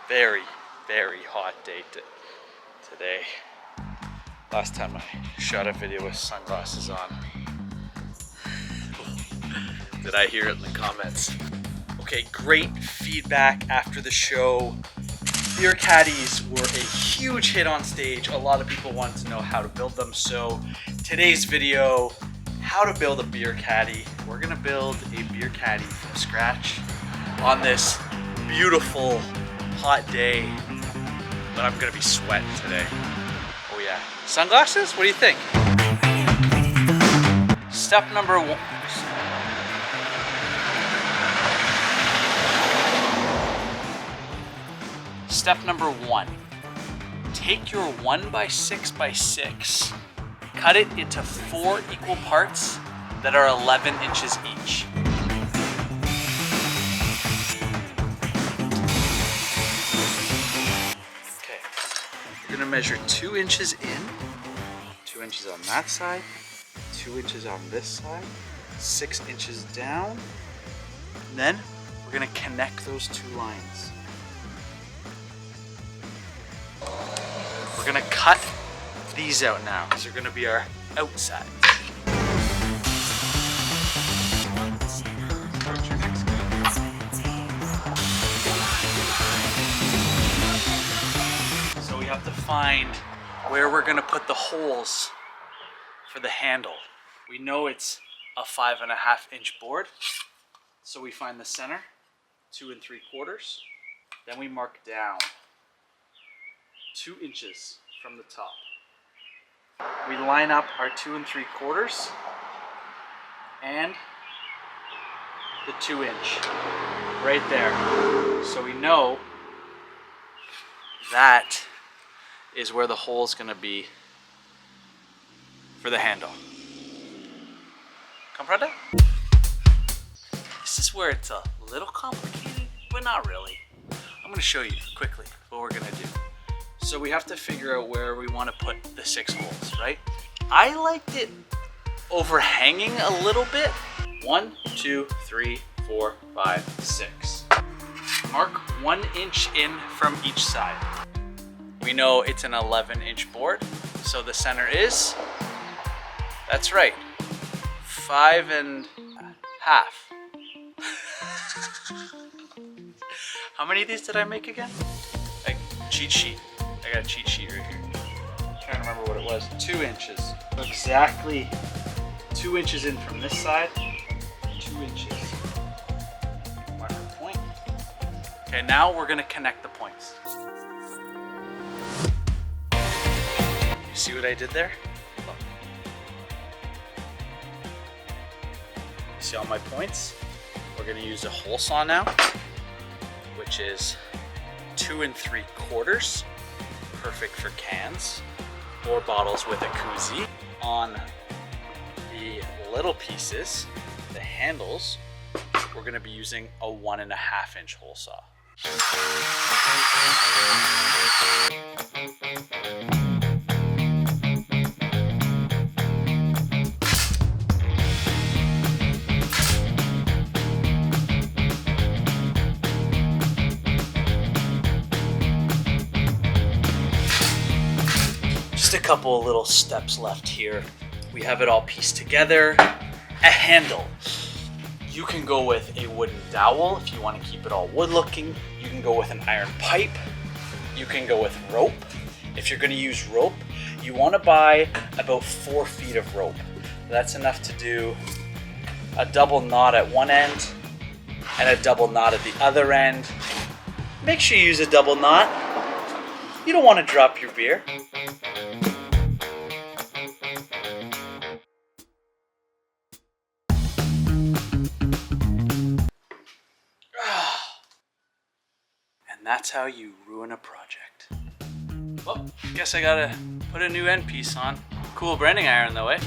Very, very hot day today. Last time I shot a video with sunglasses on. Did I hear it in the comments? Okay, great feedback after the show. Beer caddies were a huge hit on stage. A lot of people wanted to know how to build them. So today's video, how to build a beer caddy. We're gonna build a beer caddy from scratch on this beautiful hot day, but I'm gonna be sweating today. Oh yeah. Sunglasses? What do you think? Step number one. Step number one, take your 1x6x6, cut it into 4 equal parts that are 11 inches each. Okay, you're gonna measure 2 inches in, 2 inches on that side, 2 inches on this side, 6 inches down, and then we're gonna connect those 2 lines. We're gonna cut these out now. These are gonna be our outside. So we have to find where we're gonna put the holes for the handle. We know it's a 5.5 inch board. So we find the center, 2 3/4. Then we mark down 2 inches from the top. We line up our 2 3/4 and the 2 inch right there. So we know that is where the hole is going to be for the handle. Comprende? This is where it's a little complicated, but not really. I'm going to show you quickly what we're going to do. So we have to figure out where we want to put the 6 holes, right? I liked it overhanging a little bit. 1, 2, 3, 4, 5, 6. Mark 1 inch in from each side. We know it's an 11 inch board, so the center is, that's right, 5.5. How many of these did I make again? Like cheat sheet. I got a cheat sheet right here. I'm trying to remember what it was. 2 inches. So exactly 2 inches in from this side. 2 inches. Mark the point. Okay, now we're gonna connect the points. You see what I did there? Look. You see all my points? We're gonna use a hole saw now, which is 2 3/4. Perfect for cans or bottles with a koozie. On the little pieces, the handles, we're going to be using a 1.5 inch hole saw. Just a couple of little steps left here. We have it all pieced together. A handle. You can go with a wooden dowel if you want to keep it all wood looking. You can go with an iron pipe. You can go with rope. If you're going to use rope, you want to buy about 4 feet of rope. That's enough to do a double knot at one end and a double knot at the other end. Make sure you use a double knot. You don't want to drop your beer. And that's how you ruin a project. Well, guess I gotta put a new end piece on. Cool branding iron though, eh?